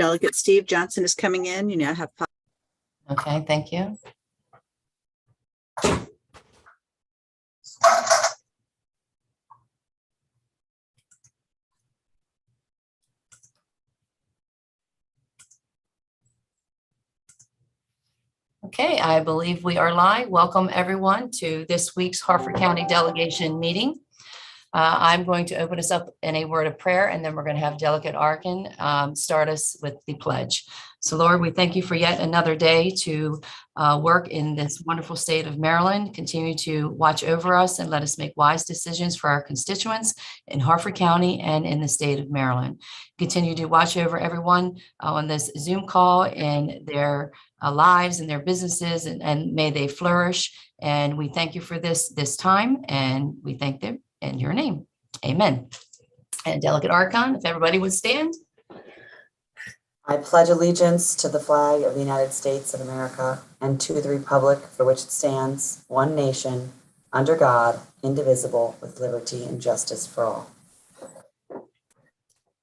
Delegate Steve Johnson is coming in. You now have 5. Okay, thank you. Okay, I believe we are live. Welcome everyone to this week's Harford County Delegation meeting. I'm going to open us up in a word of prayer, and then we're going to have Delegate Arkin start us with the pledge. So Lord, we thank you for yet another day to work in this wonderful state of Maryland. Continue to watch over us and let us make wise decisions for our constituents in Harford County and in the state of Maryland. Continue to watch over everyone on this Zoom call in their lives and their businesses, and may they flourish. And we thank you for this time, and we thank them in your name. Amen. And Delegate Archon, if everybody would stand. I pledge allegiance to the flag of the United States of America and to the republic for which it stands, one nation, under God, indivisible, with liberty and justice for all.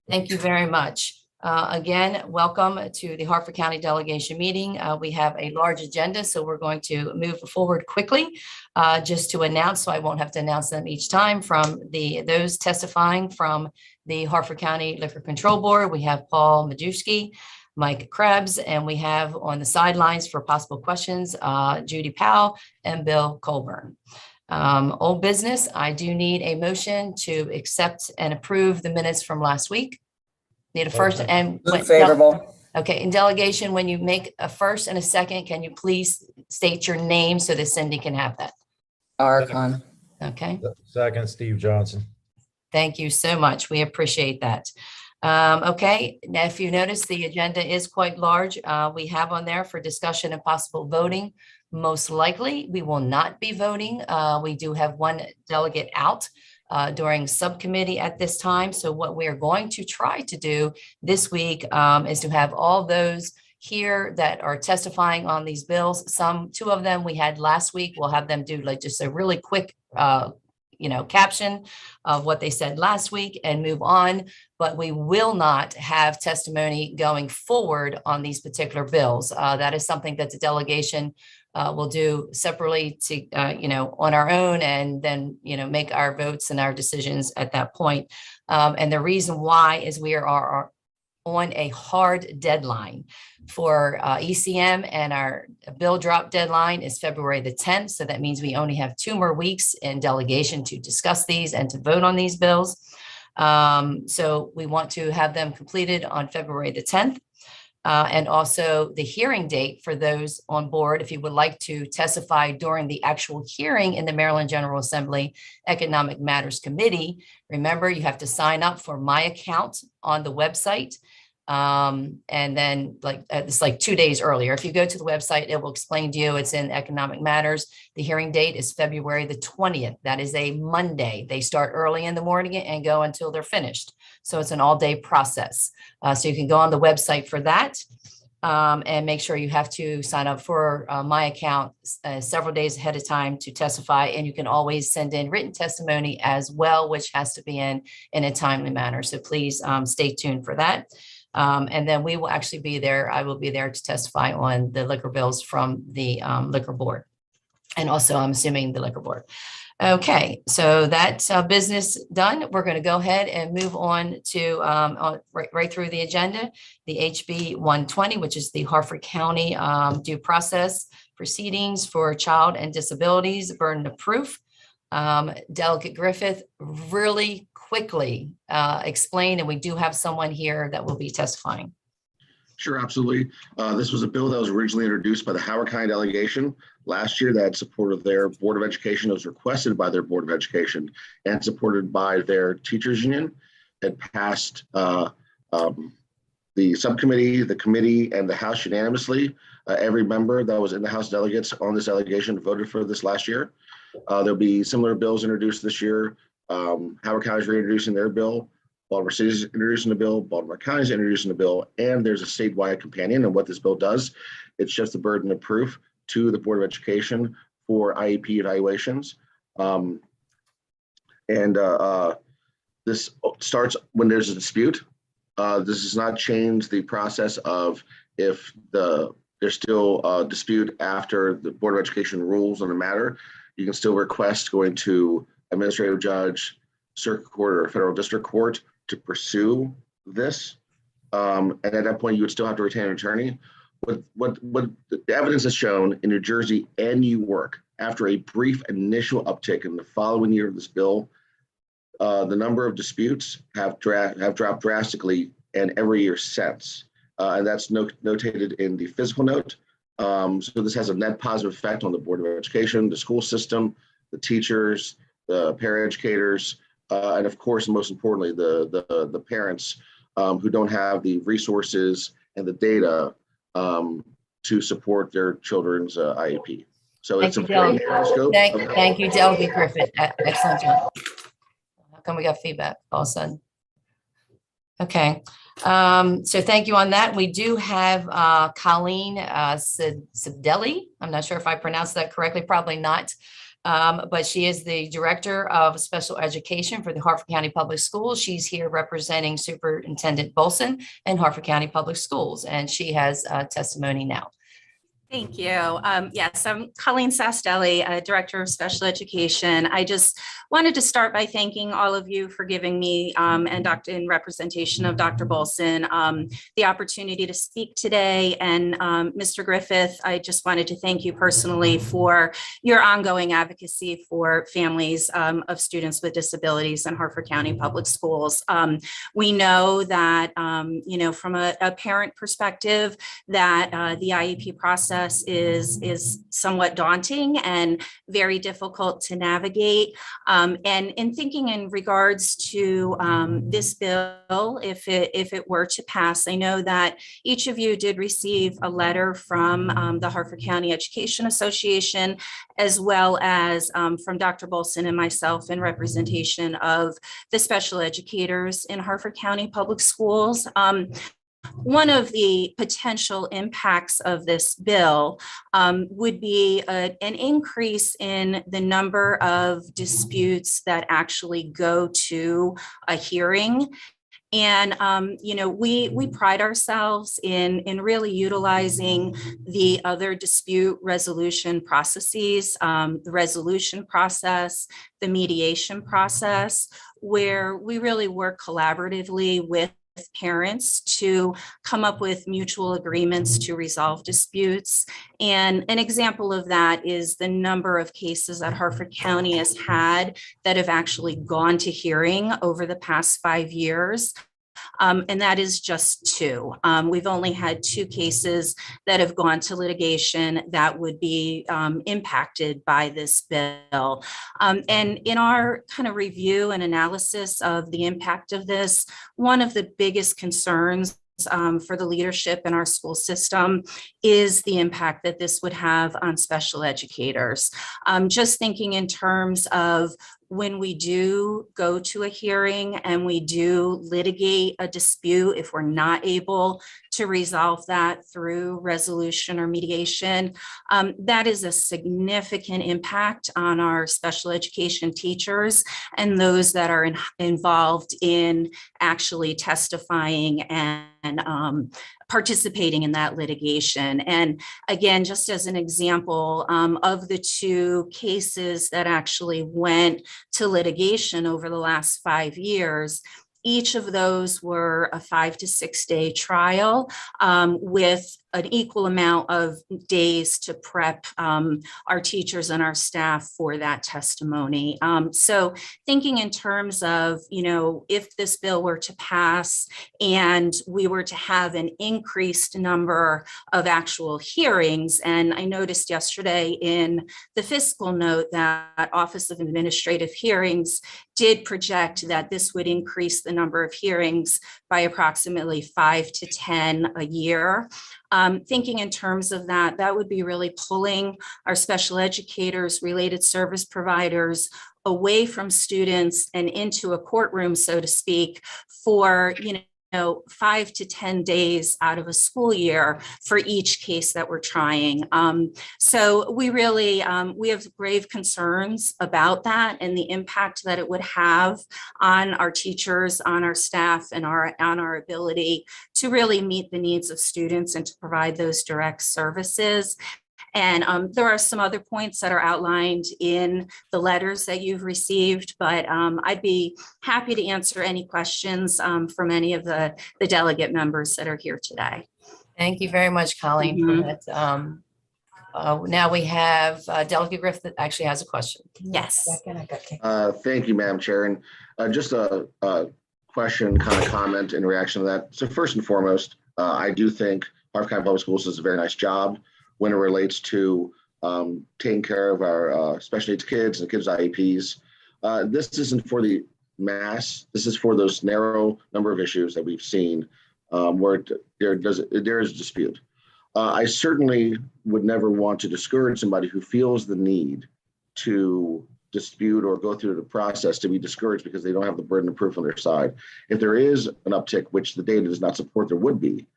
Thank you very much. Again, welcome to the Harford County Delegation meeting. We have a large agenda, so we're going to move forward quickly. Just to announce, so I won't have to announce them each time, from those testifying from the Harford County Liquor Control Board, we have Paul Majewski, Mike Krebs, and we have on the sidelines for possible questions, Judy Powell and Bill Colburn. Old business, I do need a motion to accept and approve the minutes from last week. Need a first and Favorable. Okay, in delegation, when you make a first and a second, can you please state your name so that Cindy can have that? Archon. Okay, Second, Steve Johnson. thank you so much. We appreciate that. Okay, now if you notice, the agenda is quite large. We have on there for discussion and possible voting. Most likely, we will not be voting. We do have one delegate out during subcommittee at this time. So what we are going to try to do this week is to have all those here that are testifying on these bills. Two of them we had last week. We'll have them do like just a really quick caption of what they said last week and move on. But we will not have testimony going forward on these particular bills. That is something that the delegation we'll do separately to, on our own, and then, make our votes and our decisions at that point. And the reason why is we are on a hard deadline for ECM, and our bill drop deadline is February the 10th. So that means we only have 2 more weeks in delegation to discuss these and to vote on these bills. So we want to have them completed on February the 10th. And also the hearing date for those on board, if you would like to testify during the actual hearing in the Maryland General Assembly Economic Matters Committee. Remember, you have to sign up for my account on the website. And then it's like 2 days earlier. If you go to the website, it will explain to you it's in Economic Matters. The hearing date is February the 20th. That is a Monday. They start early in the morning and go until they're finished. So it's an all-day process. So you can go on the website for that and make sure you have to sign up for my account several days ahead of time to testify. And you can always send in written testimony as well, which has to be in a timely manner. So please stay tuned for that. And then we will actually be there. I will be there to testify on the liquor bills from the liquor board. And also, I'm assuming the liquor board. Okay, so that's business done. We're going to go ahead and move on to right through the agenda, the HB 120, which is the Harford County due process proceedings for child and disabilities, burden of proof. Delegate Griffith, really quickly explain, and we do have someone here that will be testifying. Sure, absolutely. This was a bill that was originally introduced by the Howard County delegation last year that had support of their Board of Education. It was requested by their Board of Education and supported by their teachers union. It passed the subcommittee, the committee, and the House unanimously. Every member that was in the House delegates on this delegation voted for this last year. There'll be similar bills introduced this year. Howard County is reintroducing their bill. Baltimore City is introducing the bill. Baltimore County is introducing the bill. And there's a statewide companion. And what this bill does, it shifts the burden of proof to the Board of Education for IEP evaluations. This starts when there's a dispute. This does not change the process of if there's still a dispute after the Board of Education rules on the matter, you can still request going to administrative judge, circuit court, or federal district court to pursue this. And at that point, you would still have to retain an attorney. What the evidence has shown in New Jersey and New York, after a brief initial uptick in the following year of this bill, the number of disputes have dropped drastically, and every year since. And that's notated in the physical note. So this has a net positive effect on the Board of Education, the school system, the teachers, the paraeducators, and of course, most importantly, the parents who don't have the resources and the data to support their children's IEP. So Thank it's a you, very Delegate. narrow scope. Thank you, Delegate Griffith. Excellent job. How come we got feedback all of a sudden? Okay, so thank you on that. We do have Colleen Sabdelli. I'm not sure if I pronounced that correctly, probably not. But she is the Director of Special Education for the Harford County Public Schools. She's here representing Superintendent Bolson and Harford County Public Schools, and she has testimony now. Thank you. Yes, I'm Colleen Sastelli, Director of Special Education. I just wanted to start by thanking all of you for giving me and in representation of Dr. Bolson the opportunity to speak today. And Mr. Griffith, I just wanted to thank you personally for your ongoing advocacy for families of students with disabilities in Harford County Public Schools. We know that, from a parent perspective, that the IEP process is somewhat daunting and very difficult to navigate. And in thinking in regards to this bill, if it were to pass, I know that each of you did receive a letter from the Harford County Education Association, as well as from Dr. Bolson and myself in representation of the special educators in Harford County Public Schools. One of the potential impacts of this bill would be an increase in the number of disputes that actually go to a hearing. And, we pride ourselves in really utilizing the other dispute resolution processes, the resolution process, the mediation process, where we really work collaboratively with parents to come up with mutual agreements to resolve disputes. And an example of that is the number of cases that Harford County has had that have actually gone to hearing over the past 5 years. And that is just 2. We've only had 2 cases that have gone to litigation that would be impacted by this bill. And in our kind of review and analysis of the impact of this, one of the biggest concerns for the leadership in our school system is the impact that this would have on special educators. Just thinking in terms of when we do go to a hearing and we do litigate a dispute, if we're not able to resolve that through resolution or mediation, that is a significant impact on our special education teachers and those that are involved in actually testifying and participating in that litigation. And again, just as an example of the 2 cases that actually went to litigation over the last 5 years, each of those were a 5 to 6 day trial with an equal amount of days to prep our teachers and our staff for that testimony. So thinking in terms of, if this bill were to pass and we were to have an increased number of actual hearings, and I noticed yesterday in the fiscal note that Office of Administrative Hearings did project that this would increase the number of hearings by approximately 5 to 10 a year. Thinking in terms of that, that would be really pulling our special educators, related service providers away from students and into a courtroom, so to speak, for, 5 to 10 days out of a school year for each case that we're trying. So we really, we have grave concerns about that and the impact that it would have on our teachers, on our staff, and on our ability to really meet the needs of students and to provide those direct services. And there are some other points that are outlined in the letters that you've received, but I'd be happy to answer any questions from any of the delegate members that are here today. Thank you very much, Colleen, for that. Now we have Delegate Griffith that actually has a question. Yes. Thank you, Madam Chair. And just a question, kind of comment in reaction to that. So first and foremost, I do think Harford County Public Schools does a very nice job when it relates to taking care of our special needs kids and kids' IEPs. This isn't for the mass. This is for those narrow number of issues that we've seen where there is a dispute. I certainly would never want to discourage somebody who feels the need to dispute or go through the process to be discouraged because they don't have the burden of proof on their side. If there is an uptick, which the data does not support there would be,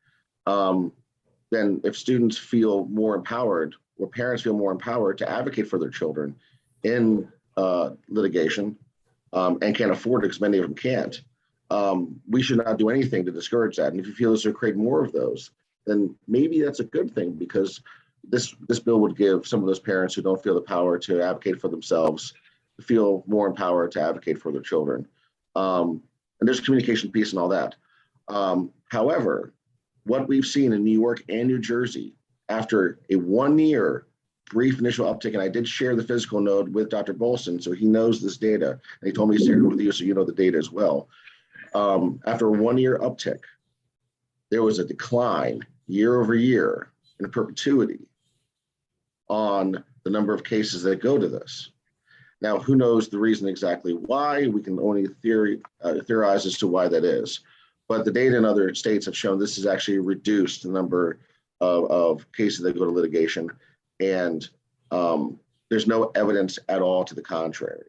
then if students feel more empowered or parents feel more empowered to advocate for their children in litigation and can't afford it because many of them can't, we should not do anything to discourage that. And if you feel this will create more of those, then maybe that's a good thing because this bill would give some of those parents who don't feel the power to advocate for themselves to feel more empowered to advocate for their children. And there's a communication piece and all that. However, what we've seen in New York and New Jersey after a 1-year brief initial uptick, and I did share the physical node with Dr. Bolson, so he knows this data, and he told me to share it with you so you know the data as well. After a 1-year uptick, there was a decline year over year in perpetuity on the number of cases that go to this. Now, who knows the reason exactly why? We can only theorize as to why that is. But the data in other states have shown this has actually reduced the number of cases that go to litigation. And there's no evidence at all to the contrary.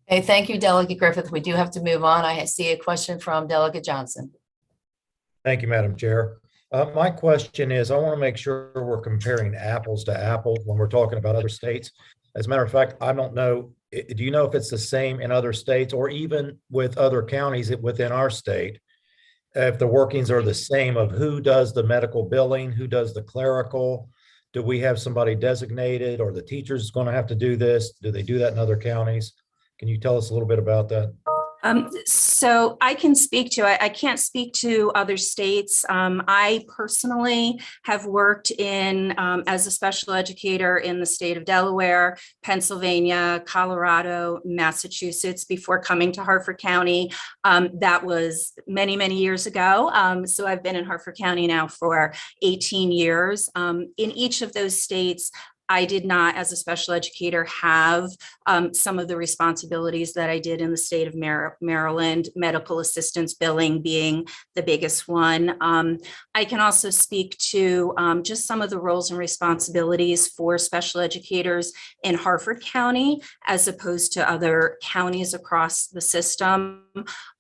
Okay, thank you, Delegate Griffith. We do have to move on. I see a question from Delegate Johnson. Thank you, Madam Chair. My question is, I want to make sure we're comparing apples to apples when we're talking about other states. As a matter of fact, I don't know, do you know if it's the same in other states or even with other counties within our state? If the workings are the same of who does the medical billing, who does the clerical, do we have somebody designated or the teacher's going to have to do this? Do they do that in other counties? Can you tell us a little bit about that? So I can speak to, I can't speak to other states. I personally have worked in as a special educator in the state of Delaware, Pennsylvania, Colorado, Massachusetts before coming to Harford County. That was many, many years ago. So I've been in Harford County now for 18 years. In each of those states, I did not, as a special educator, have some of the responsibilities that I did in the state of Maryland, medical assistance billing being the biggest one. I can also speak to just some of the roles and responsibilities for special educators in Harford County, as opposed to other counties across the system.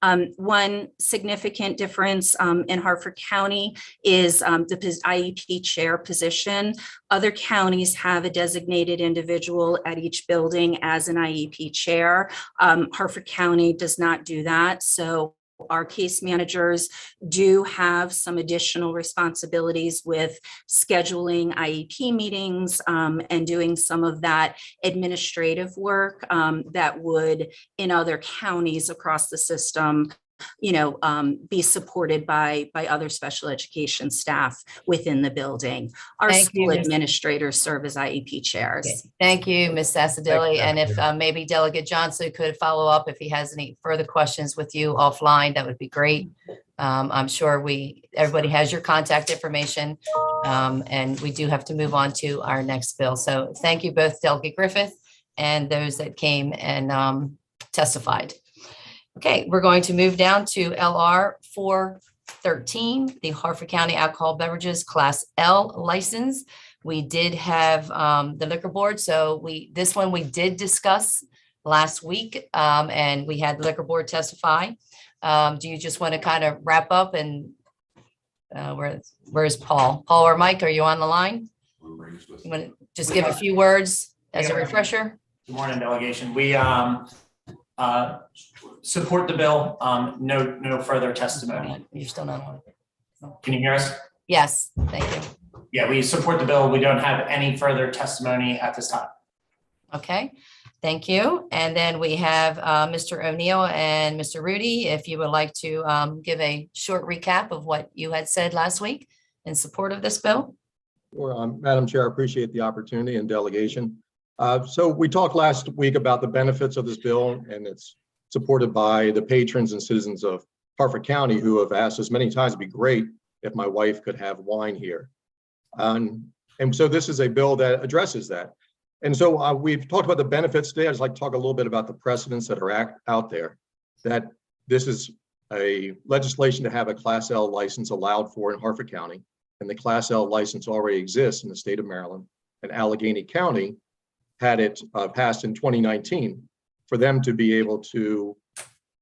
One significant difference in Harford County is the IEP chair position. Other counties have a designated individual at each building as an IEP chair. Harford County does not do that. So our case managers do have some additional responsibilities with scheduling IEP meetings and doing some of that administrative work that would, in other counties across the system, be supported by other special education staff within the building. Our school administrators serve as IEP chairs. Okay. Thank you, Ms. Sassadilli. And if maybe Delegate Johnson could follow up if he has any further questions with you offline, that would be great. I'm sure everybody has your contact information, and we do have to move on to our next bill. So thank you both, Delegate Griffith and those that came and testified. Okay, we're going to move down to LR 413, the Harford County Alcohol Beverages Class L license. We did have the liquor board, so this one we did discuss last week, and we had the liquor board testify. Do you just want to kind of wrap up and where's Paul? Paul or Mike, are you on the line? You want to just give a few words as a refresher? Good morning, delegation. We support the bill. No further testimony. You're still not on. Can you hear us? Yes, thank you. Yeah, we support the bill. We don't have any further testimony at this time. Okay, thank you. And then we have Mr. O'Neill and Mr. Rudy, if you would like to give a short recap of what you had said last week in support of this bill. Sure, Madam Chair, I appreciate the opportunity and delegation. So we talked last week about the benefits of this bill, and it's supported by the patrons and citizens of Harford County who have asked us many times, it'd be great if my wife could have wine here. And so this is a bill that addresses that. And so we've talked about the benefits today. I'd just like to talk a little bit about the precedents that are out there, that this is a legislation to have a Class L license allowed for in Harford County. And the Class L license already exists in the state of Maryland, and Allegheny County had it passed in 2019 for them to be able to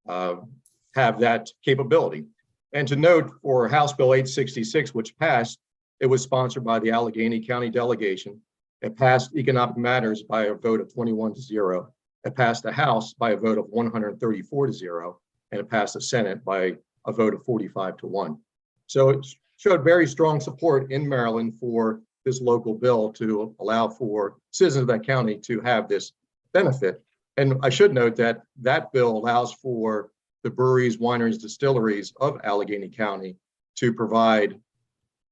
have that capability. And to note, for House Bill 866, which passed, it was sponsored by the Allegheny County delegation. It passed Economic Matters by a vote of 21-0. It passed the House by a vote of 134-0, and it passed the Senate by a vote of 45-1. So it showed very strong support in Maryland for this local bill to allow for citizens of that county to have this benefit. And I should note that that bill allows for the breweries, wineries, distilleries of Allegheny County to provide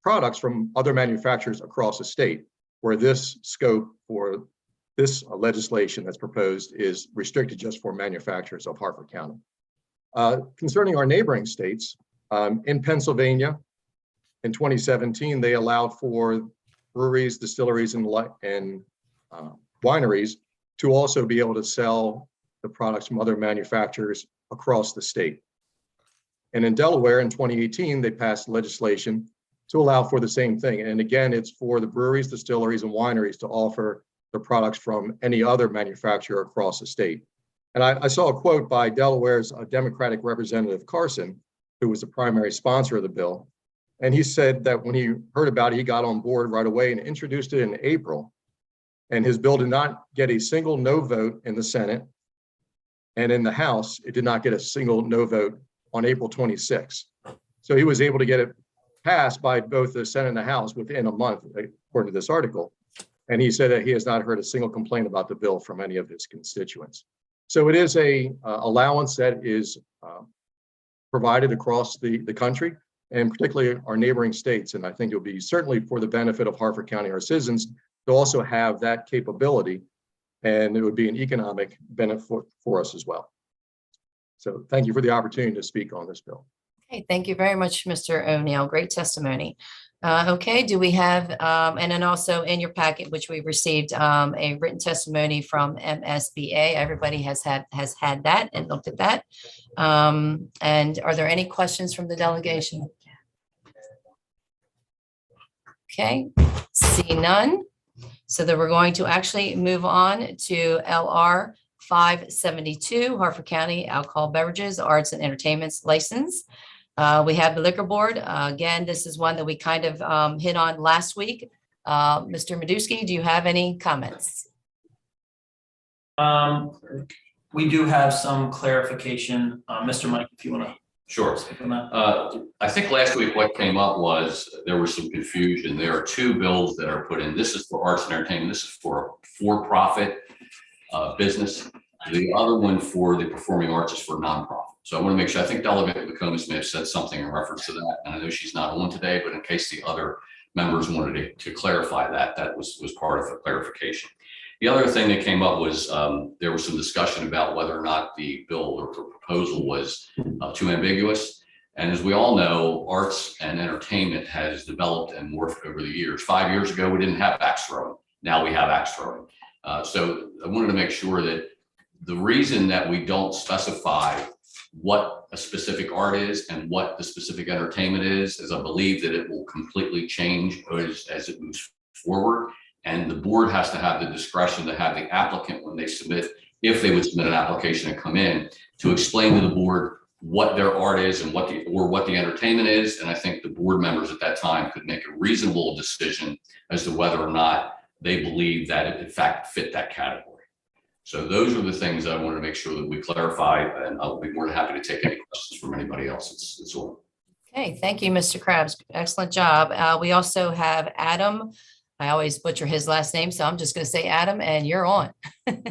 products from other manufacturers across the state, where this scope for this legislation that's proposed is restricted just for manufacturers of Harford County. Concerning our neighboring states, in Pennsylvania, in 2017, they allowed for breweries, distilleries, and wineries to also be able to sell the products from other manufacturers across the state. And in Delaware in 2018, they passed legislation to allow for the same thing. And again, it's for the breweries, distilleries, and wineries to offer the products from any other manufacturer across the state. And I saw a quote by Delaware's Democratic Representative Carson, who was the primary sponsor of the bill. And he said that when he heard about it, he got on board right away and introduced it in April. And his bill did not get a single no vote in the Senate. And in the House, it did not get a single no vote on April 26th. So he was able to get it passed by both the Senate and the House within a month, according to this article. And he said that he has not heard a single complaint about the bill from any of his constituents. So it is a allowance that is provided across the country, and particularly our neighboring states. And I think it will be certainly for the benefit of Harford County, our citizens, to also have that capability. And it would be an economic benefit for us as well. So thank you for the opportunity to speak on this bill. Okay, thank you very much, Mr. O'Neill. Great testimony. Okay, do we have, and then also in your packet, which we received a written testimony from MSBA. Everybody has had that and looked at that. And are there any questions from the delegation? Okay, see none. So then we're going to actually move on to LR 572, Harford County Alcohol Beverages, Arts and Entertainment's license. We have the liquor board. Again, this is one that we kind of hit on last week. Mr. Medusky, do you have any comments? We do have some clarification. Mr. Mike, if you want to. Sure. Speak on that. I think last week what came up was there was some confusion. There are two bills that are put in. This is for arts and entertainment. This is for for-profit business. The other one for the performing arts is for nonprofit. So I want to make sure, I think Delegate McComas may have said something in reference to that. And I know she's not on today, but in case the other members wanted to clarify that, that was part of the clarification. The other thing that came up was there was some discussion about whether or not the bill or proposal was too ambiguous. And as we all know, arts and entertainment has developed and morphed over the years. 5 years ago, we didn't have axe throwing. Now we have axe throwing. So I wanted to make sure that the reason that we don't specify what a specific art is and what the specific entertainment is I believe that it will completely change as it moves forward. And the board has to have the discretion to have the applicant, when they submit, if they would submit an application and come in, to explain to the board what their art is and what the entertainment is. And I think the board members at that time could make a reasonable decision as to whether or not they believe that it in fact fit that category. So those are the things I wanted to make sure that we clarify, and I'll be more than happy to take any questions from anybody else. It's all. Okay, thank you, Mr. Krabs. Excellent job. We also have Adam. I always butcher his last name, so I'm just going to say Adam, and you're on.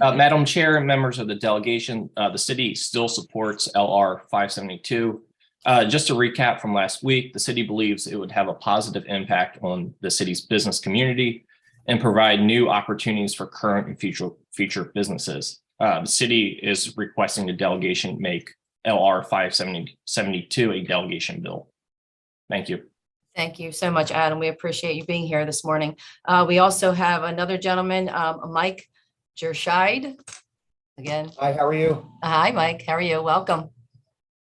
Madam Chair and members of the delegation, the city still supports LR 572. Just to recap from last week, the city believes it would have a positive impact on the city's business community and provide new opportunities for current and future businesses. The city is requesting the delegation make LR 572 a delegation bill. Thank you. Thank you so much, Adam. We appreciate you being here this morning. We also have another gentleman, Mike Jerscheid. Again. Hi, how are you? Hi, Mike. How are you? Welcome.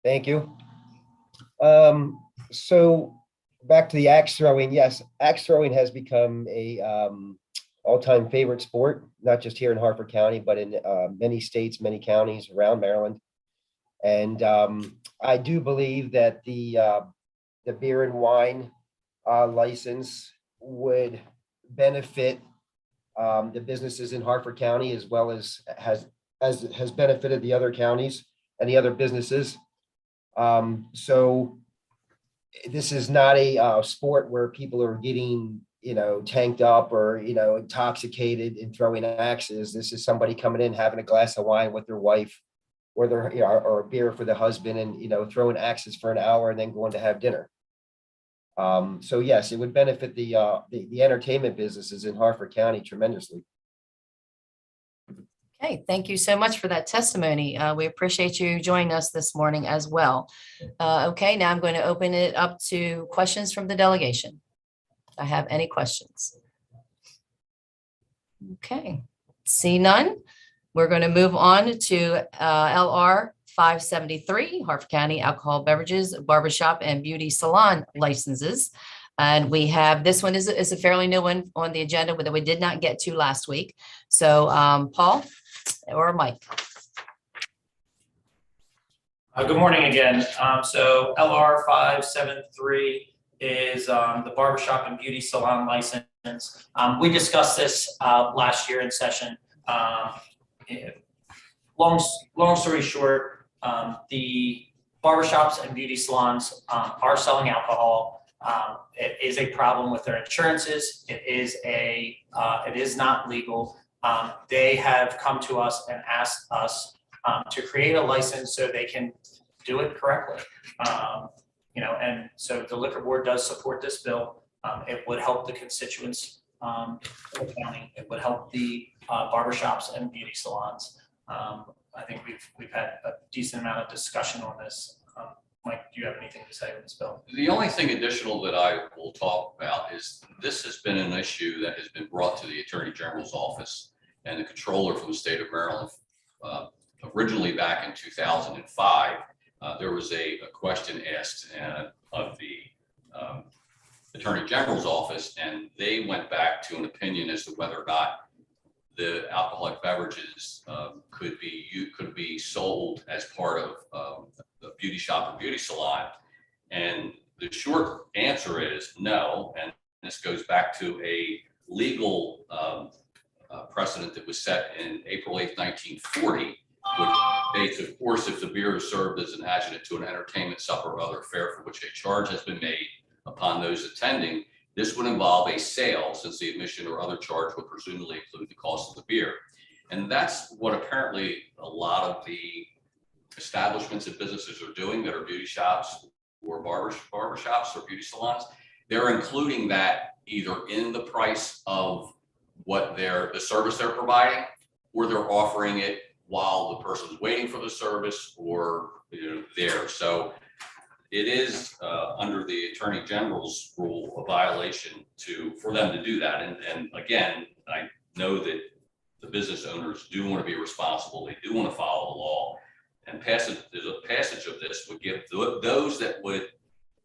Thank you. So back to the axe throwing. Yes, axe throwing has become a all-time favorite sport, not just here in Harford County, but in many states, many counties around Maryland. And I do believe that the beer and wine license would benefit the businesses in Harford County, as well as has benefited the other counties and the other businesses. So this is not a sport where people are getting, tanked up or, intoxicated and throwing axes. This is somebody coming in, having a glass of wine with their wife or or a beer for the husband, and, throwing axes for an hour and then going to have dinner. So yes, it would benefit the entertainment businesses in Harford County tremendously. Okay, thank you so much for that testimony. We appreciate you joining us this morning as well. Okay, now I'm going to open it up to questions from the delegation. If I have any questions. Okay, see none. We're going to move on to LR 573, Harford County Alcohol Beverages, Barbershop and Beauty Salon licenses. And we have, this one is a fairly new one on the agenda that we did not get to last week. So Paul or Mike. Good morning again. So LR 573 is the barbershop and beauty salon license. We discussed this last year in session. Long story short, the barbershops and beauty salons are selling alcohol. It is a problem with their insurances. It is not legal. They have come to us and asked us to create a license so they can do it correctly. And so the liquor board does support this bill. It would help the constituents of the county. It would help the barbershops and beauty salons. I think we've had a decent amount of discussion on this. Mike, do you have anything to say on this bill? The only thing additional that I will talk about is this has been an issue that has been brought to the Attorney General's office and the controller from the state of Maryland. Originally back in 2005, there was a question asked of the Attorney General's office, and they went back to an opinion as to whether or not the alcoholic beverages could be sold as part of the beauty shop or beauty salon. And the short answer is no. And this goes back to a legal precedent that was set in April 8th, 1940, which states, of course, if the beer is served as an adjunct to an entertainment, supper, or other fare for which a charge has been made upon those attending, this would involve a sale, since the admission or other charge would presumably include the cost of the beer. And that's what apparently a lot of the establishments and businesses are doing that are beauty shops or barbershops or beauty salons. They're including that either in the price of what the service they're providing, or they're offering it while the person's waiting for the service or there. So it is under the Attorney General's rule a violation for them to do that. And again, I know that the business owners do want to be responsible. They do want to follow the law. And there's a passage of this would give those that would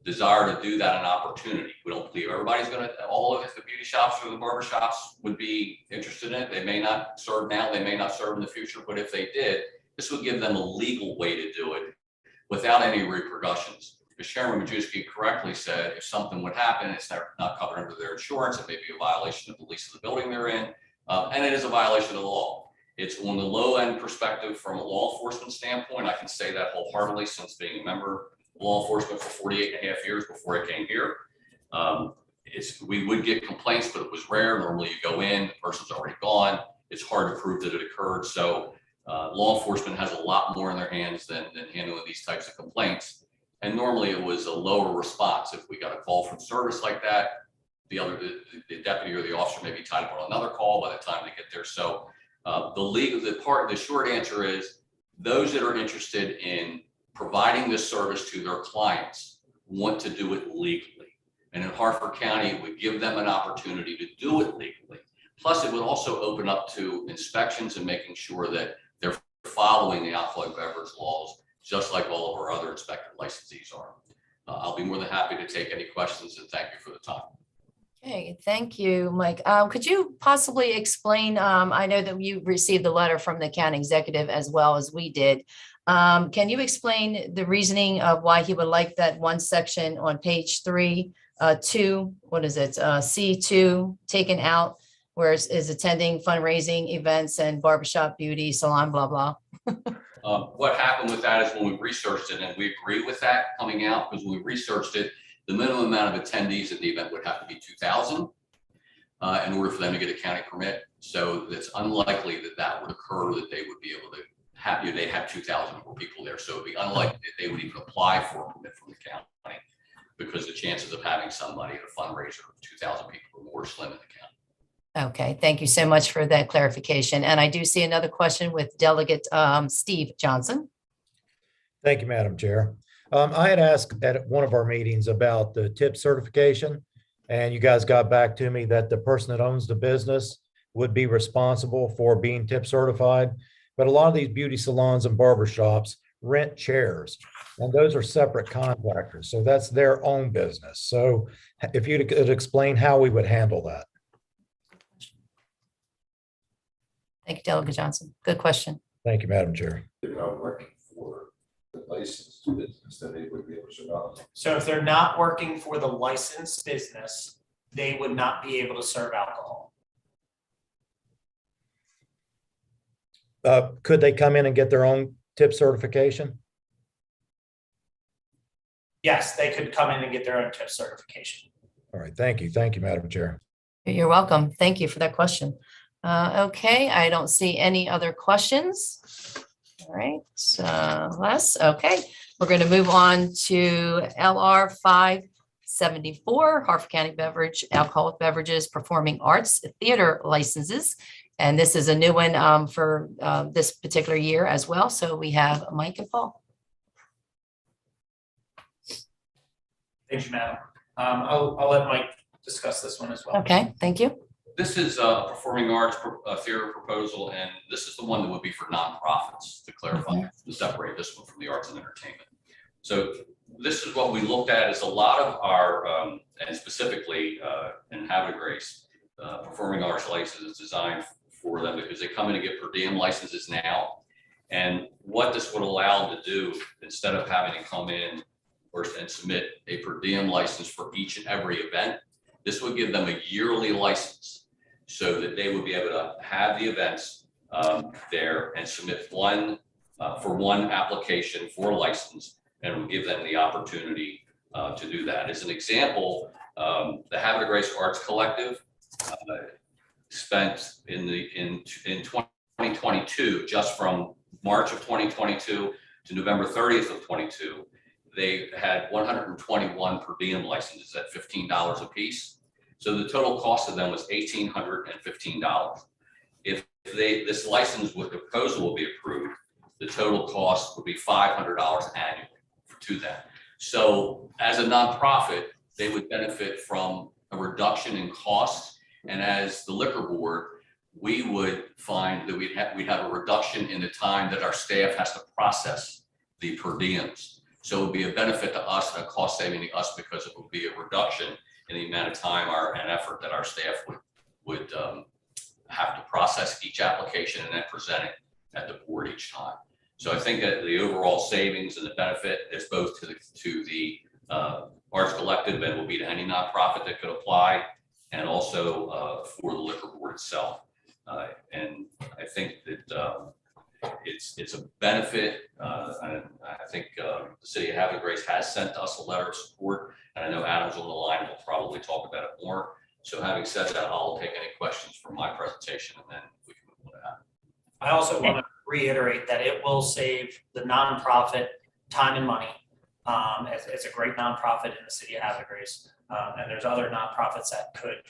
desire to do that an opportunity. We don't believe everybody's going to, all of the beauty shops or the barber shops would be interested in it. They may not serve now, they may not serve in the future, but if they did, this would give them a legal way to do it without any repercussions. As Chairman Majewski correctly said, if something would happen, it's not covered under their insurance. It may be a violation of the lease of the building they're in, and it is a violation of the law. It's on the low end perspective from a law enforcement standpoint. I can say that wholeheartedly since being a member of law enforcement for 48 and a half years before I came here. We would get complaints, but it was rare. Normally you go in, the person's already gone. It's hard to prove that it occurred. So law enforcement has a lot more in their hands than handling these types of complaints. And normally it was a lower response. If we got a call from service like that, the deputy or the officer may be tied up on another call by the time they get there. So the short answer is those that are interested in providing this service to their clients want to do it legally. And in Harford County, it would give them an opportunity to do it legally. Plus, it would also open up to inspections and making sure that they're following the alcoholic beverage laws, just like all of our other inspected licensees are. I'll be more than happy to take any questions, and thank you for the time. Okay, thank you, Mike. Could you possibly explain, I know that you received the letter from the county executive as well as we did. Can you explain the reasoning of why he would like that one section on page 3, C2 taken out, where it is attending fundraising events and barbershop, beauty, salon, blah, blah? What happened with that is when we researched it, and we agree with that coming out, because when we researched it, the minimum amount of attendees at the event would have to be 2,000 in order for them to get a county permit. So it's unlikely that that would occur, that they would be able to have, they have 2,000 more people there. So it'd be unlikely that they would even apply for a permit from the county, because the chances of having somebody at a fundraiser of 2,000 people are more slim in the county. Okay, thank you so much for that clarification. And I do see another question with Delegate Steve Johnson. Thank you, Madam Chair. I had asked at one of our meetings about the tip certification, and you guys got back to me that the person that owns the business would be responsible for being tip certified. But a lot of these beauty salons and barbershops rent chairs, and those are separate contractors. So that's their own business. So if you could explain how we would handle that. Thank you, Delegate Johnson. Good question. Thank you, Madam Chair. They're not working for the licensed business, then they would be able to survive. So if they're not working for the licensed business, they would not be able to serve alcohol. Could they come in and get their own tip certification? Yes, they could come in and get their own tip certification. All right, thank you. Thank you, Madam Chair. You're welcome. Thank you for that question. Okay, I don't see any other questions. All right, Les, okay. We're going to move on to LR 574, Harford County Beverage, Alcoholic Beverages, Performing Arts, Theater Licenses. And this is a new one for this particular year as well. So we have Mike and Paul. Thank you, Madam. I'll let Mike discuss this one as well. Okay, thank you. This is a performing arts theater proposal, and this is the one that would be for nonprofits, to clarify, to separate this one from the arts and entertainment. So this is what we looked at, is a lot of our, and specifically in Havre de Grace, performing arts license is designed for them because they come in and get per diem licenses now. And what this would allow them to do, instead of having to come in and submit a per diem license for each and every event, this would give them a yearly license, so that they would be able to have the events there and submit one for one application for a license, and it would give them the opportunity to do that. As an example, the Havre de Grace Arts Collective spent in 2022, just from March of 2022 to November 30th of 22, they had 121 per diem licenses at $15 a piece. So the total cost of them was $1,815. If this license with the proposal will be approved, the total cost would be $500 annually to them. So as a nonprofit, they would benefit from a reduction in costs. And as the liquor board, we would find that we'd have a reduction in the time that our staff has to process the per diems. So it would be a benefit to us and a cost saving to us, because it would be a reduction in the amount of time and effort that our staff would have to process each application and then present it at the board each time. So I think that the overall savings and the benefit is both to the Arts Collective and will be to any nonprofit that could apply, and also for the liquor board itself. And I think that it's a benefit. And I think the city of Havre de Grace has sent us a letter of support, and I know Adam's on the line and will probably talk about it more. So having said that, I'll take any questions from my presentation, and then we can move on to Adam. I also want to reiterate that it will save the nonprofit time and money. It's a great nonprofit in the city of Havre de Grace. And there's other nonprofits that could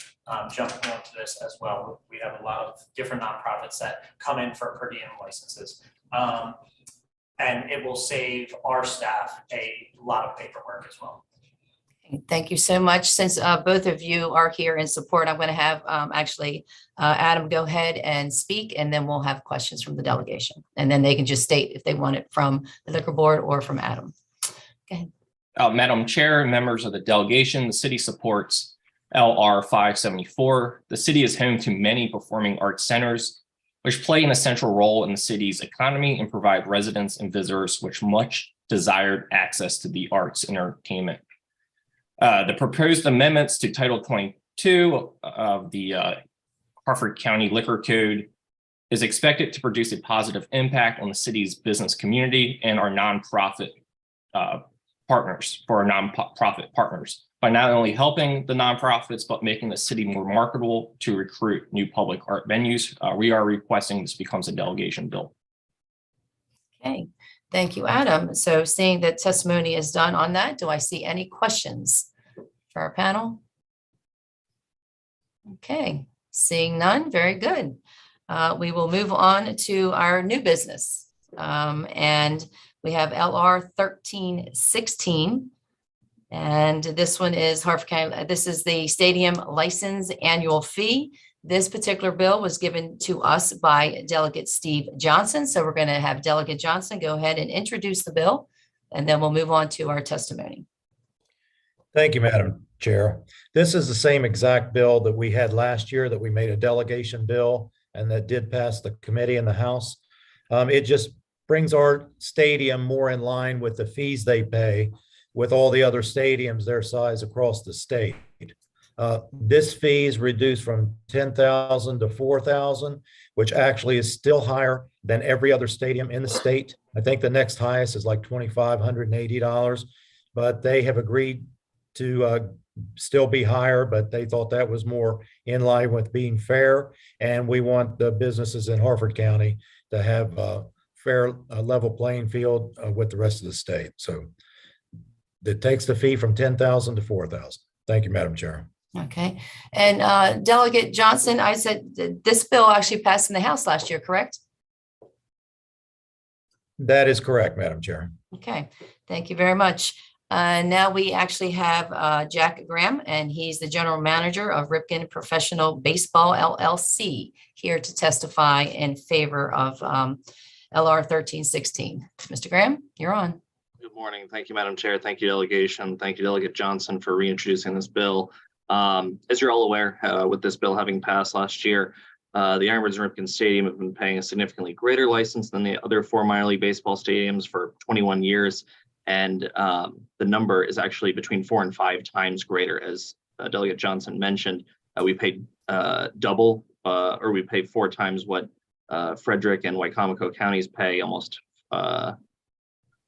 jump onto this as well. We have a lot of different nonprofits that come in for per diem licenses. And it will save our staff a lot of paperwork as well. Thank you so much. Since both of you are here in support, I'm going to have Adam go ahead and speak, and then we'll have questions from the delegation. And then they can just state if they want it from the liquor board or from Adam. Go ahead. Madam Chair and members of the delegation, the city supports LR 574. The city is home to many performing arts centers, which play an essential role in the city's economy and provide residents and visitors with much desired access to the arts and entertainment. The proposed amendments to Title 22 of the Harford County Liquor Code is expected to produce a positive impact on the city's business community and our nonprofit partners by not only helping the nonprofits, but making the city more marketable to recruit new public art venues. We are requesting this becomes a delegation bill. Okay, thank you, Adam. So seeing that testimony is done on that, do I see any questions for our panel? Okay, seeing none, very good. We will move on to our new business. And we have LR 1316. And this one is Harford County. This is the stadium license annual fee. This particular bill was given to us by Delegate Steve Johnson. So we're going to have Delegate Johnson go ahead and introduce the bill, and then we'll move on to our testimony. Thank you, Madam Chair. This is the same exact bill that we had last year that we made a delegation bill and that did pass the committee in the House. It just brings our stadium more in line with the fees they pay with all the other stadiums their size across the state. This fee is reduced from $10,000 to $4,000, which actually is still higher than every other stadium in the state. I think the next highest is like $2,580, but they have agreed to still be higher, but they thought that was more in line with being fair. And we want the businesses in Harford County to have a fair level playing field with the rest of the state. So it takes the fee from $10,000 to $4,000. Thank you, Madam Chair. Okay, and Delegate Johnson, I said this bill actually passed in the House last year, correct? That is correct, Madam Chair. Okay, thank you very much. Now we actually have Jack Graham, and he's the General Manager of Ripken Professional Baseball LLC, here to testify in favor of LR 1316. Mr. Graham, you're on. Good morning. Thank you, Madam Chair. Thank you, delegation. Thank you, Delegate Johnson, for reintroducing this bill. As you're all aware, with this bill having passed last year, the Ironbirds and Ripken Stadium have been paying a significantly greater license than the other 4 minor league baseball stadiums for 21 years. And the number is actually between 4 and 5 times greater. As Delegate Johnson mentioned, we paid double, or we paid 4 times what Frederick and Wicomico counties pay, almost,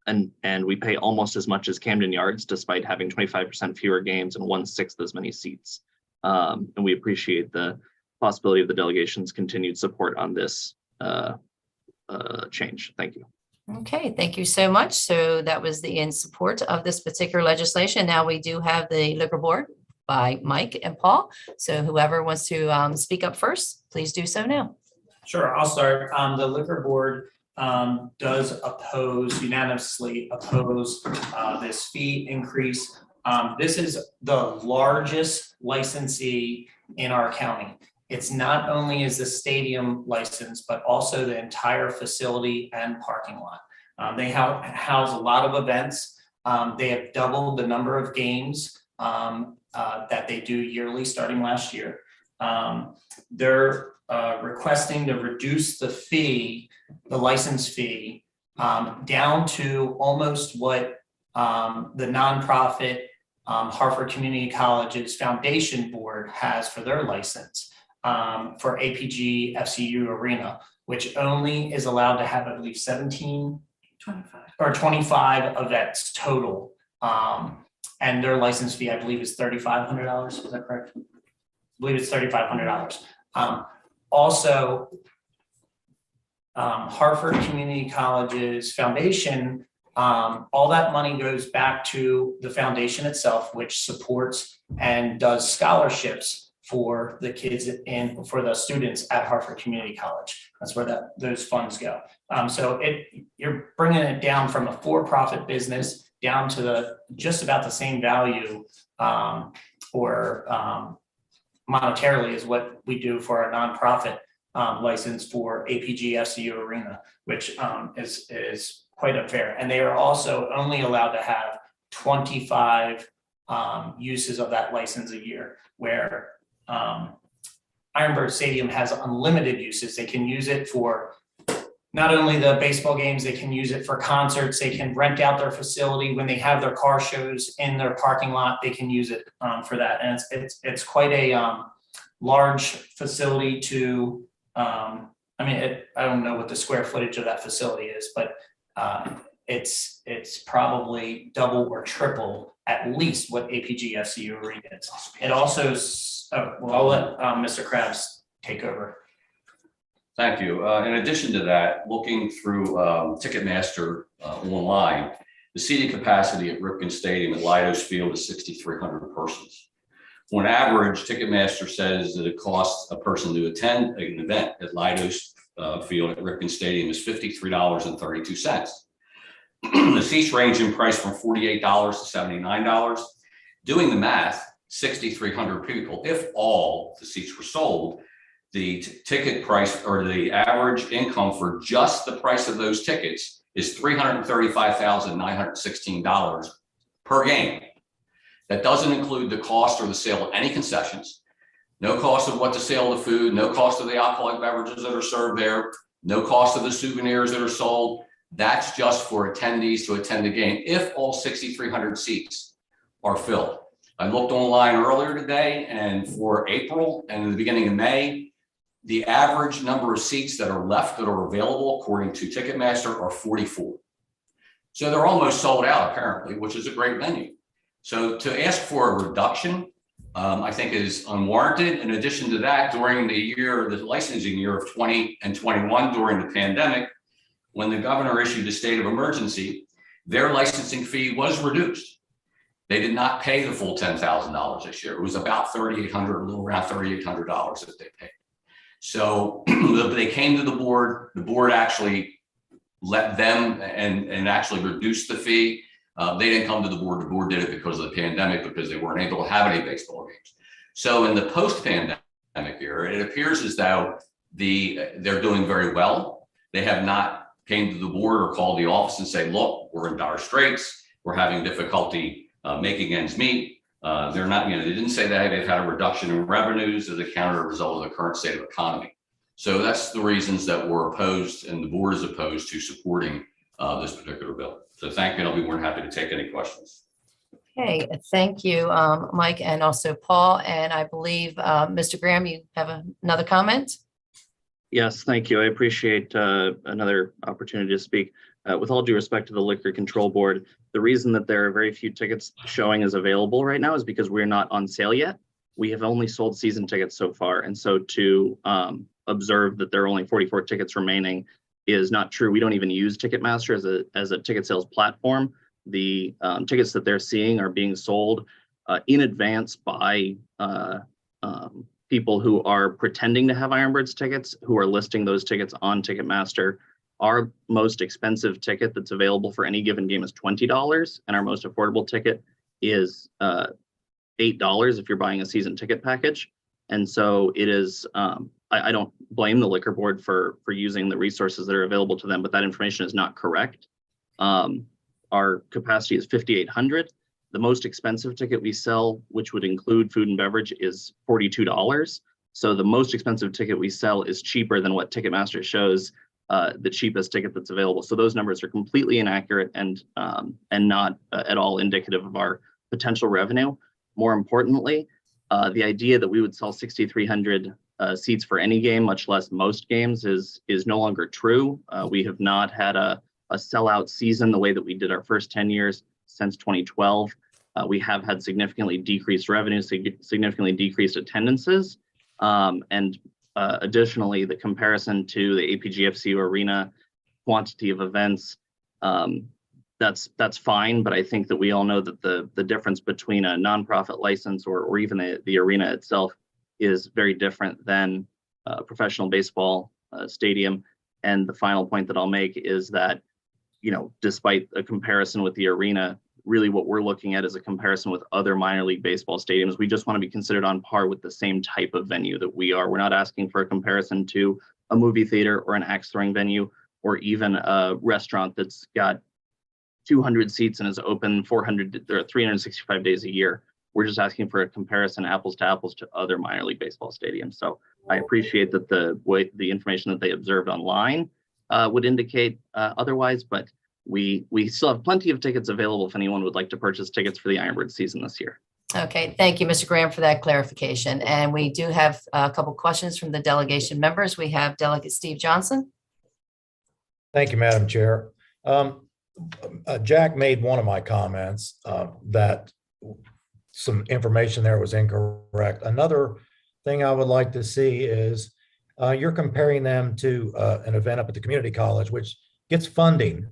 and we pay almost as much as Camden Yards, despite having 25% fewer games and 1/6 as many seats. And we appreciate the possibility of the delegation's continued support on this change. Thank you. Okay, thank you so much. So that was the in support of this particular legislation. Now we do have the liquor board by Mike and Paul. So whoever wants to speak up first, please do so now. Sure, I'll start. The liquor board does unanimously oppose this fee increase. This is the largest licensee in our county. It's not only is the stadium license, but also the entire facility and parking lot. They house a lot of events. They have doubled the number of games that they do yearly starting last year. They're requesting to reduce the fee, the license fee, down to almost what the nonprofit Harford Community College's foundation board has for their license for APG FCU Arena, which only is allowed to have, I believe, 25 events total. And their license fee, I believe, is $3,500. Is that correct? I believe it's $3,500. Also, Harford Community College's foundation, all that money goes back to the foundation itself, which supports and does scholarships for the kids and for the students at Harford Community College. That's where those funds go. So you're bringing it down from a for-profit business down to just about the same value monetarily is what we do for a nonprofit license for APG FCU Arena, which is quite unfair. And they are also only allowed to have 25 uses of that license a year, where Ironbird Stadium has unlimited uses. They can use it for not only the baseball games, they can use it for concerts. They can rent out their facility when they have their car shows in their parking lot. They can use it for that, and it's quite a large facility to. I don't know what the square footage of that facility is, but it's probably double or triple at least what APG FCU Arena is. It also, I'll let Mr. Krabs take over. Thank you. In addition to that, looking through Ticketmaster online, the seating capacity at Ripken Stadium at Leidos Field is 6,300 persons. On average, Ticketmaster says that it costs a person to attend an event at Leidos Field at Ripken Stadium is $53.32. The seats range in price from $48 to $79. Doing the math, 6,300 people, if all the seats were sold, the ticket price or the average income for just the price of those tickets is $335,916 per game. That doesn't include the cost or the sale of any concessions, no cost of what to sell the food, no cost of the alcoholic beverages that are served there, no cost of the souvenirs that are sold. That's just for attendees to attend the game if all 6,300 seats are filled. I looked online earlier today, and for April and in the beginning of May, the average number of seats that are left that are available, according to Ticketmaster, are 44. So they're almost sold out, apparently, which is a great venue. So to ask for a reduction, I think is unwarranted. In addition to that, during the licensing year of 20 and 21, during the pandemic, when the governor issued a state of emergency, their licensing fee was reduced. They did not pay the full $10,000 this year. It was about $3,800, a little around $3,800 that they paid. So they came to the board actually let them and actually reduced the fee. They didn't come to the board did it because of the pandemic, because they weren't able to have any baseball games. So in the post-pandemic era, it appears as though they're doing very well. They have not came to the board or called the office and say, look, we're in dire straits. We're having difficulty making ends meet. They're not, they didn't say that they've had a reduction in revenues as a counter result of the current state of economy. So that's the reasons that we're opposed and the board is opposed to supporting this particular bill. So thank you, and I'll be more than happy to take any questions. Okay, thank you, Mike, and also Paul. And I believe, Mr. Graham, you have another comment? Yes, thank you. I appreciate another opportunity to speak. With all due respect to the Liquor Control Board, the reason that there are very few tickets showing as available right now is because we're not on sale yet. We have only sold season tickets so far. And so to observe that there are only 44 tickets remaining is not true. We don't even use Ticketmaster as a ticket sales platform. The tickets that they're seeing are being sold in advance by people who are pretending to have Ironbirds tickets, who are listing those tickets on Ticketmaster. Our most expensive ticket that's available for any given game is $20, and our most affordable ticket is $8 if you're buying a season ticket package. And so it is, I don't blame the liquor board for using the resources that are available to them, but that information is not correct. Our capacity is 5,800. The most expensive ticket we sell, which would include food and beverage, is $42. So the most expensive ticket we sell is cheaper than what Ticketmaster shows the cheapest ticket that's available. So those numbers are completely inaccurate and not at all indicative of our potential revenue. More importantly, the idea that we would sell 6,300 seats for any game, much less most games, is no longer true. We have not had a sellout season the way that we did our first 10 years since 2012. We have had significantly decreased revenue, significantly decreased attendances, and additionally, the comparison to the APGFCU arena quantity of events, that's fine, but I think that we all know that the difference between a nonprofit license or even the arena itself is very different than a professional baseball stadium. And the final point that I'll make is that, despite a comparison with the arena, really what we're looking at is a comparison with other minor league baseball stadiums. We just want to be considered on par with the same type of venue that we are. We're not asking for a comparison to a movie theater or an axe throwing venue, or even a restaurant that's got 200 seats and is open 365 days a year. We're just asking for a comparison, apples to apples, to other minor league baseball stadiums. So I appreciate that the information that they observed online would indicate otherwise, but we still have plenty of tickets available if anyone would like to purchase tickets for the Ironbird season this year. Okay, thank you, Mr. Graham, for that clarification. And we do have a couple questions from the delegation members. We have Delegate Steve Johnson. Thank you, Madam Chair. Jack made one of my comments that some information there was incorrect. Another thing I would like to see is you're comparing them to an event up at the community college, which gets funding,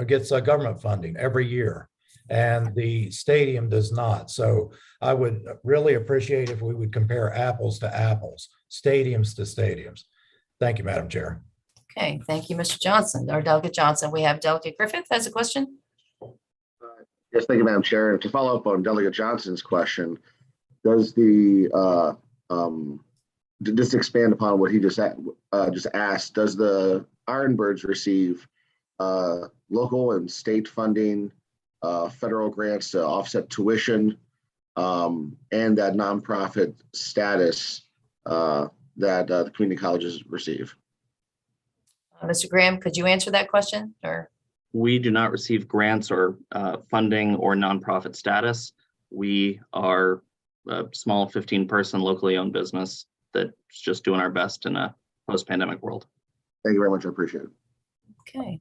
gets government funding every year, and the stadium does not. So I would really appreciate if we would compare apples to apples, stadiums to stadiums. Thank you, Madam Chair. Okay, thank you, Mr. Johnson, or Delegate Johnson. We have Delegate Griffith has a question. Yes, thank you, Madam Chair. To follow up on Delegate Johnson's question, does just expand upon what he just asked? Does the Ironbirds receive local and state funding, federal grants to offset tuition, and that nonprofit status that the community colleges receive? Mr. Graham, could you answer that question? Or We do not receive grants or funding or nonprofit status. We are a small 15-person locally owned business that's just doing our best in a post-pandemic world. Thank you very much. I appreciate it. okay.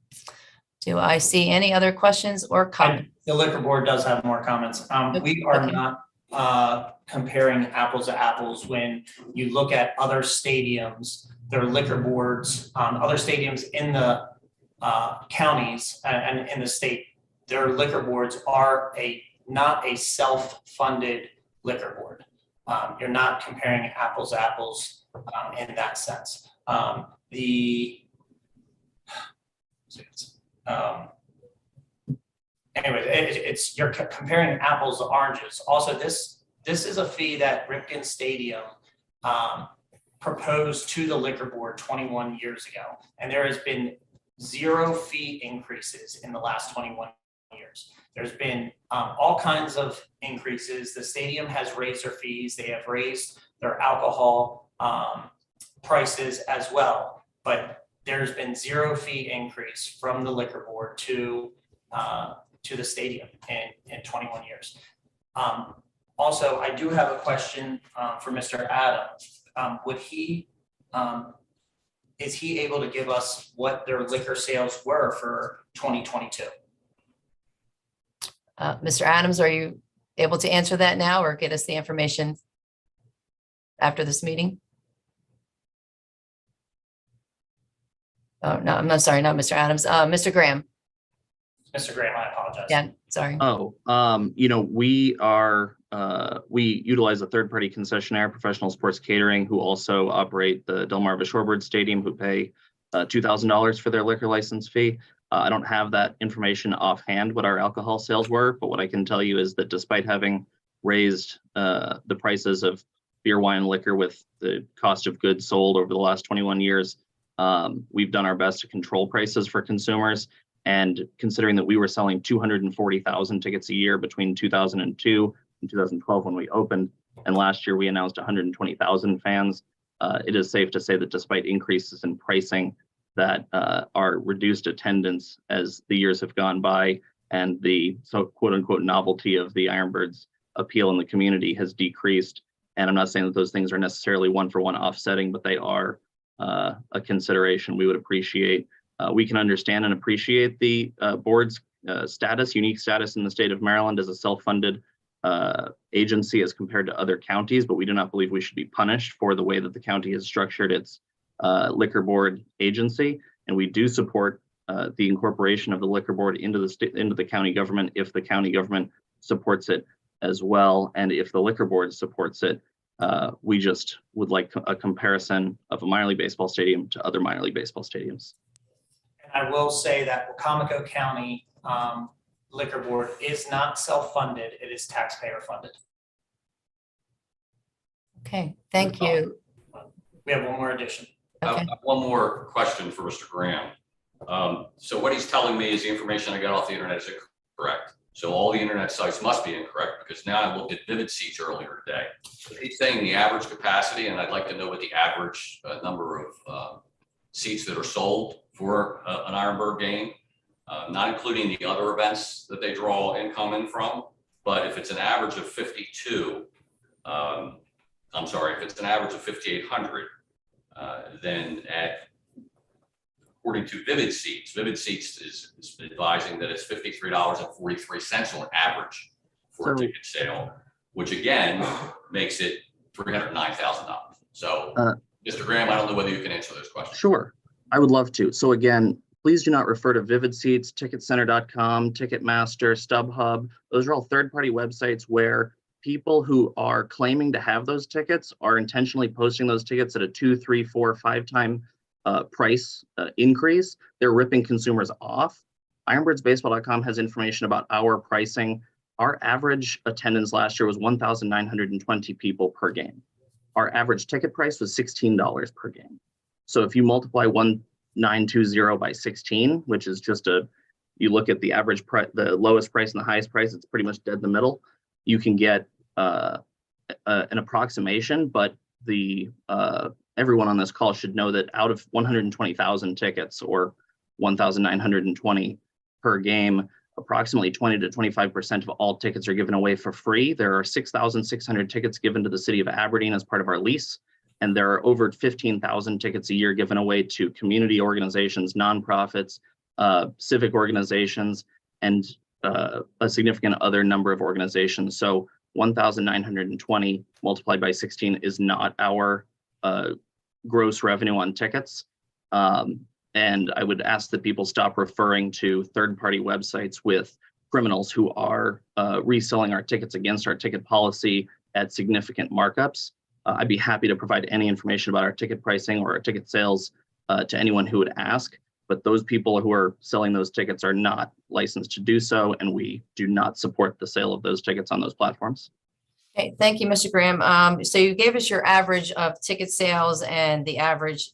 Do I see any other questions or comments? The liquor board does have more comments. We are Okay. not comparing apples to apples. When you look at other stadiums, their liquor boards, other stadiums in the counties and in the state, their liquor boards are not a self-funded liquor board. You're not comparing apples to apples in that sense. Anyway, you're comparing apples to oranges. Also, this is a fee that Ripken Stadium proposed to the liquor board 21 years ago, and there has been 0 fee increases in the last 21 years. There's been all kinds of increases. The stadium has raised their fees. They have raised their alcohol prices as well, but there's been 0 fee increase from the liquor board to the stadium in 21 years. Also, I do have a question for Mr. Adams. Is he able to give us what their liquor sales were for 2022? Mr. Adams, are you able to answer that now or get us the information after this meeting? Oh, no, I'm not sorry, not Mr. Adams. Mr. Graham. Mr. Graham, I apologize. Yeah, sorry. We utilize a third-party concessionaire, Professional Sports Catering, who also operate the Delmarva Shorebird Stadium, who pay $2,000 for their liquor license fee. I don't have that information offhand what our alcohol sales were, but what I can tell you is that despite having raised the prices of beer, wine, and liquor with the cost of goods sold over the last 21 years, we've done our best to control prices for consumers. And considering that we were selling 240,000 tickets a year between 2002 and 2012 when we opened, and last year we announced 120,000 fans, it is safe to say that despite increases in pricing, that our reduced attendance as the years have gone by and the quote unquote novelty of the Ironbirds appeal in the community has decreased. And I'm not saying that those things are necessarily one for one offsetting, but they are a consideration we would appreciate. We can understand and appreciate the board's unique status in the state of Maryland as a self-funded agency as compared to other counties, but we do not believe we should be punished for the way that the county has structured its liquor board agency. And we do support the incorporation of the liquor board into the county government if the county government supports it as well. And if the liquor board supports it, we just would like a comparison of a minor league baseball stadium to other minor league baseball stadiums. And I will say that Wacomico County Liquor Board is not self-funded, it is taxpayer funded. Okay, thank you. We have one more addition. Okay. One more question for Mr. Graham. So what he's telling me is the information I got off the internet is incorrect. So all the internet sites must be incorrect because now I looked at Vivid Seats earlier today. So he's saying the average capacity, and I'd like to know what the average number of seats that are sold for an Ironbird game, not including the other events that they draw income in from. But if it's an average of 52, I'm sorry, if it's an average of 5,800, then according to Vivid Seats is advising that it's $53.43 on average for a ticket sale, which again makes it $309,000. So, Mr. Graham, I don't know whether you can answer those questions. Sure, I would love to. So again, please do not refer to Vivid Seats, Ticketcenter.com, Ticketmaster, StubHub. Those are all third-party websites where people who are claiming to have those tickets are intentionally posting those tickets at a 2, 3, 4, 5 time price increase. They're ripping consumers off. Ironbirdsbaseball.com has information about our pricing. Our average attendance last year was 1,920 people per game. Our average ticket price was $16 per game. So if you multiply 1,920 by 16, which is just you look at the average price, the lowest price and the highest price, it's pretty much dead in the middle. You can get an approximation, but everyone on this call should know that out of 120,000 tickets or 1,920 per game, approximately 20 to 25% of all tickets are given away for free. There are 6,600 tickets given to the city of Aberdeen as part of our lease. And there are over 15,000 tickets a year given away to community organizations, nonprofits, civic organizations, and a significant other number of organizations. So 1,920 multiplied by 16 is not our gross revenue on tickets. And I would ask that people stop referring to third-party websites with criminals who are reselling our tickets against our ticket policy at significant markups. I'd be happy to provide any information about our ticket pricing or our ticket sales to anyone who would ask. But those people who are selling those tickets are not licensed to do so, and we do not support the sale of those tickets on those platforms. Okay, thank you, Mr. Graham. So you gave us your average of ticket sales and the average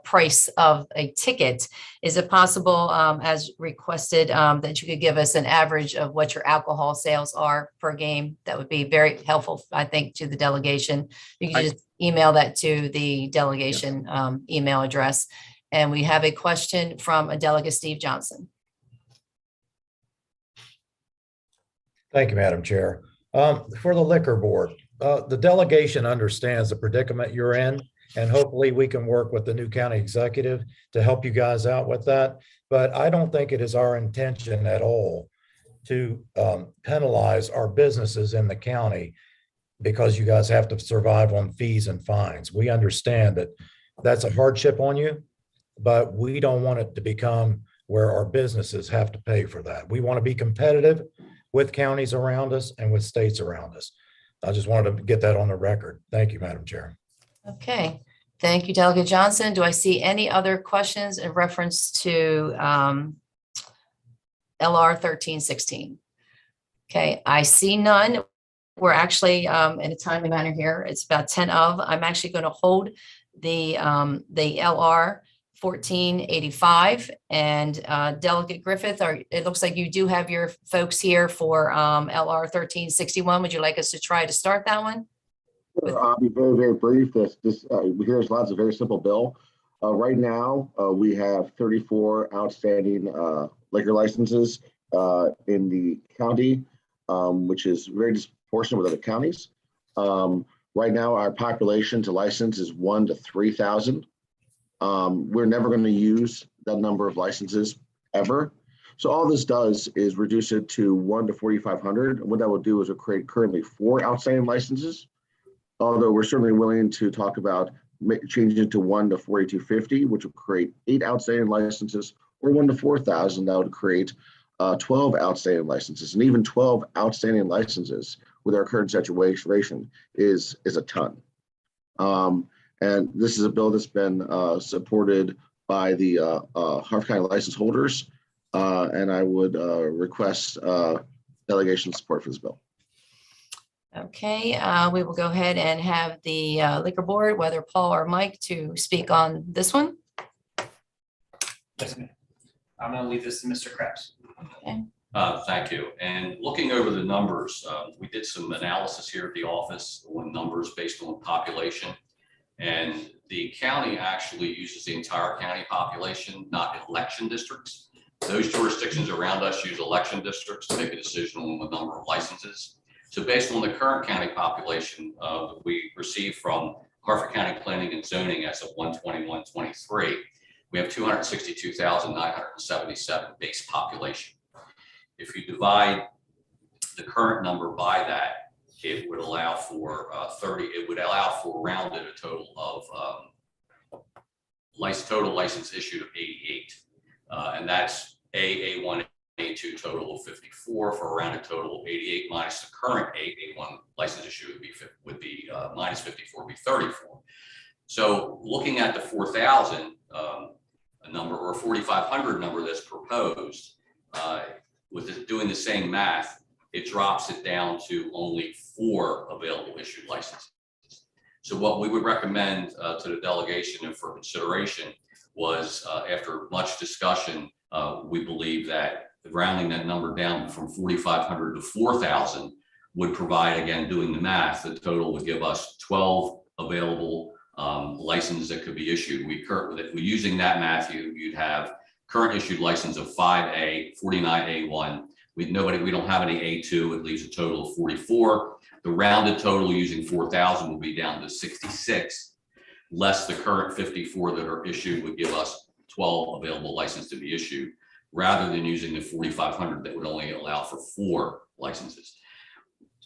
price of a ticket. Is it possible, as requested, that you could give us an average of what your alcohol sales are per game? That would be very helpful, I think, to the delegation. You can just email that to the delegation email address. And we have a question from a delegate, Steve Johnson. Thank you, Madam Chair. For the liquor board, the delegation understands the predicament you're in, and hopefully we can work with the new county executive to help you guys out with that. But I don't think it is our intention at all to penalize our businesses in the county because you guys have to survive on fees and fines. We understand that that's a hardship on you, but we don't want it to become where our businesses have to pay for that. We want to be competitive with counties around us and with states around us. I just wanted to get that on the record. Thank you, Madam Chair. Okay, thank you, Delegate Johnson. Do I see any other questions in reference to LR 1316? Okay, I see none. We're actually in a timely manner here. It's about 10 of. I'm actually going to hold the LR 1485, and Delegate Griffith, it looks like you do have your folks here for LR 1361. Would you like us to try to start that one? I'll be very, very brief. Here's lots of very simple bill. Right now, we have 34 outstanding liquor licenses in the county, which is very disproportionate with other counties. Right now, our population to license is 1 to 3,000. We're never going to use that number of licenses ever. So all this does is reduce it to 1 to 4,500. What that will do is we'll create currently 4 outstanding licenses, although we're certainly willing to talk about changing it to 1 to 4,250, which will create 8 outstanding licenses, or 1 to 4,000, that would create 12 outstanding licenses. And even 12 outstanding licenses with our current situation is a ton. And this is a bill that's been supported by the Harford County license holders. And I would request delegation support for this bill. Okay, we will go ahead and have the liquor board, whether Paul or Mike, to speak on this one. Yes, ma'am. I'm going to leave this to Mr. Krebs. Okay. Thank you. And looking over the numbers, we did some analysis here at the office on numbers based on population. And the county actually uses the entire county population, not election districts. Those jurisdictions around us use election districts to make a decision on the number of licenses. So based on the current county population we received from Harford County Planning and Zoning as of 1/21/23, we have 262,977 base population. If you divide the current number by that, it would allow for rounded a total of total license issued of 88. And that's A1, A2 total of 54 for a rounded total of 88 minus the current A1 license issue would be minus 54 would be 34. So looking at the 4,000 number or 4,500 number that's proposed, doing the same math, it drops it down to only 4 available issued licenses. So what we would recommend to the delegation and for consideration was after much discussion, we believe that rounding that number down from 4,500 to 4,000 would provide, again, doing the math, the total would give us 12 available licenses that could be issued. If we're using that math, you'd have current issued license of 5A, 49 A1. We don't have any A2. It leaves a total of 44. The rounded total using 4,000 will be down to 66, less the current 54 that are issued would give us 12 available licenses to be issued, rather than using the 4,500 that would only allow for 4 licenses.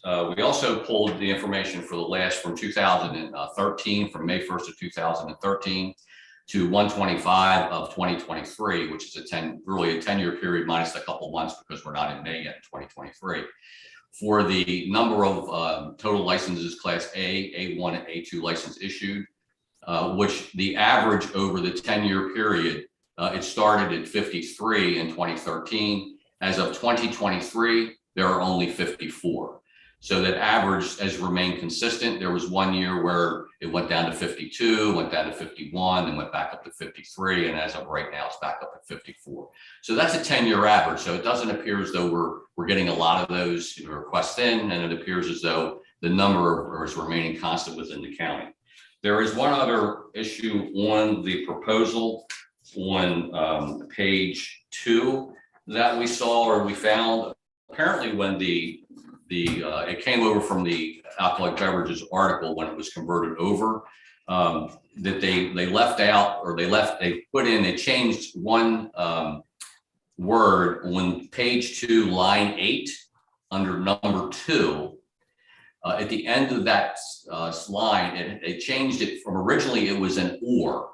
We also pulled the information for the last from 2013, from May 1st of 2013 to 1/25 of 2023, which is really a 10-year period minus a couple months because we're not in May yet in 2023. For the number of total licenses, Class A, A1, and A2 license issued, which the average over the 10-year period, it started at 53 in 2013. As of 2023, there are only 54. So that average has remained consistent. There was one year where it went down to 52, went down to 51, and went back up to 53. And as of right now, it's back up at 54. So that's a 10-year average. So it doesn't appear as though we're getting a lot of those requests in, and it appears as though the number is remaining constant within the county. There is one other issue on the proposal on page 2 that we saw or we found. Apparently when it came over from the alcoholic beverages article when it was converted over, that they left out, or they changed one word on page 2, line 8, under number 2. At the end of that line, they changed it from originally it was an or.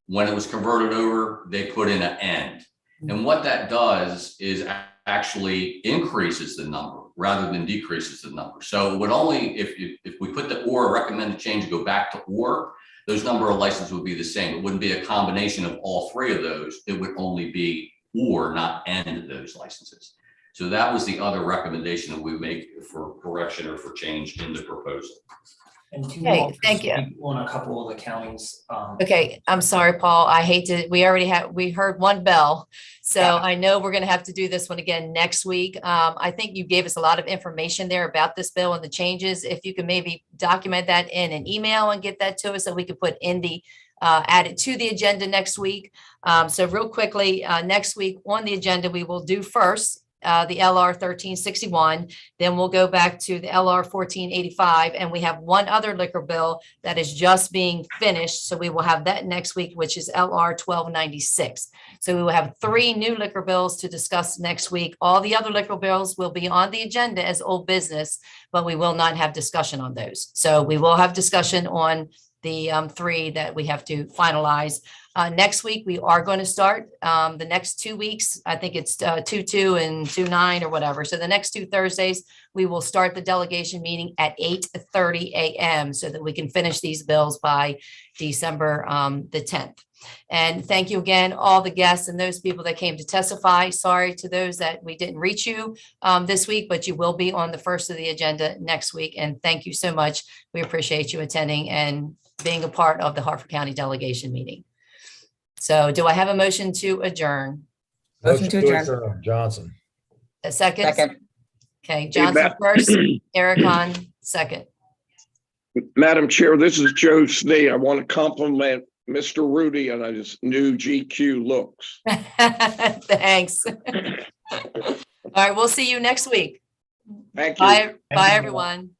When it was converted over, they put in an and. And what that does is actually increases the number rather than decreases the number. So it would only, if we put the or recommended change go back to or, those number of licenses would be the same. It wouldn't be a combination of all 3 of those. It would only be or, not and those licenses. So that was the other recommendation that we make for correction or for change in the proposal. And do Okay, want to thank you. speak on a couple of the counties? Okay, I'm sorry, Paul. I hate to, we heard one bell. So I know we're going to have to do this one again next week. I think you gave us a lot of information there about this bill and the changes. If you can maybe document that in an email and get that to us so we can put in the added to the agenda next week. So real quickly, next week on the agenda, we will do first the LR 1361, then we'll go back to the LR 1485, and we have one other liquor bill that is just being finished. So we will have that next week, which is LR 1296. So we will have 3 new liquor bills to discuss next week. All the other liquor bills will be on the agenda as old business, but we will not have discussion on those. So we will have discussion on the 3 that we have to finalize. Next week, we are going to start the next 2 weeks. I think it's 2/2 and 2/9 or whatever. So the next 2 Thursdays, we will start the delegation meeting at 8:30 a.m. so that we can finish these bills by December the 10th. And thank you again, all the guests and those people that came to testify. Sorry to those that we didn't reach you this week, but you will be on the first of the agenda next week. And thank you so much. We appreciate you attending and being a part of the Harford County delegation meeting. So do I have a motion to adjourn? Motion to adjourn. Johnson. A second? Second. Okay, Johnson first, Eric on second. Madam Chair, this is Joe Snee. I want to compliment Mr. Rudy on his new GQ looks. Thanks. All right, we'll see you next week. Thank you. Bye, everyone.